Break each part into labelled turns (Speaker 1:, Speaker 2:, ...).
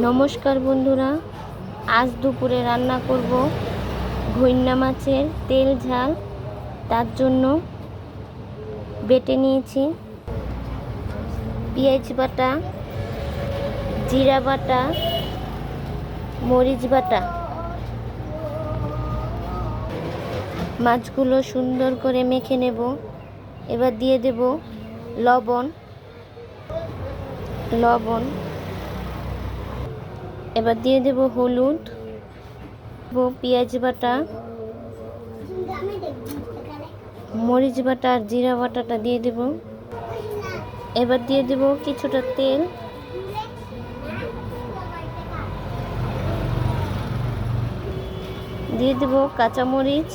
Speaker 1: নমস্কার বন্ধুরা, আজ দুপুরে রান্না করব ঘইন্যা মাছের তেল ঝাল। তার জন্য বেটে নিয়েছি পেঁয়াজ বাটা, জিরা বাটা, মরিচ বাটা। মাছগুলো সুন্দর করে মেখে নেব। এবার দিয়ে দেব লবণ। এবার দিয়ে দেব হলুদ, পেঁয়াজ বাটা, মরিচ বাটা আর জিরা বাটাটা দিয়ে দেব। এবার দিয়ে দেব কিছুটা তেল, দিয়ে দেব কাঁচামরিচ।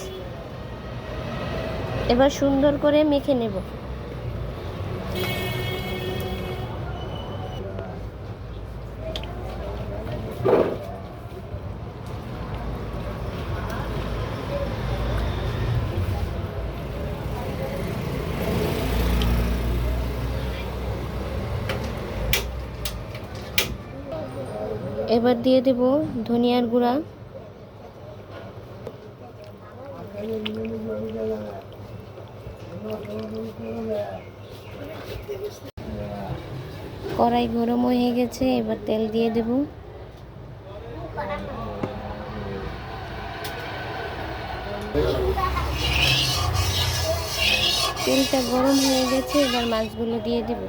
Speaker 1: এবার সুন্দর করে মেখে নেব। এবার দিয়ে দেব ধনিয়ার গুঁড়া, কড়াই গরম হয়ে গেছে। এবার তেল দিয়ে দেব। তেলটা গরম হয়ে গেছে, এবার মাছগুলো দিয়ে দেব।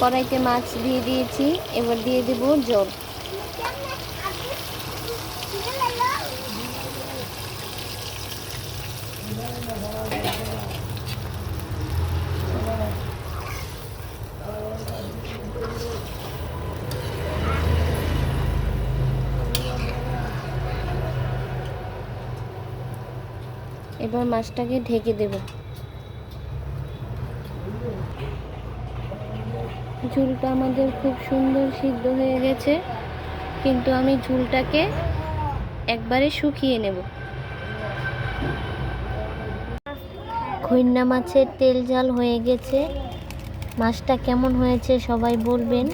Speaker 1: কড়াইতে মাছ দিয়ে দিয়েছি। এবার দিয়ে দেব জল। এবার মাছটাকে ঢেকে দেব। ঝুলটা আমাদের খুব সুন্দর সিদ্ধ হয়ে গেছে, কিন্তু আমি ঝুলটাকে একবারে শুকিয়ে নেব। ঘইন্যা মাছের তেল ঝাল হয়ে গেছে। মাছটা কেমন হয়েছে সবাই বলবেন।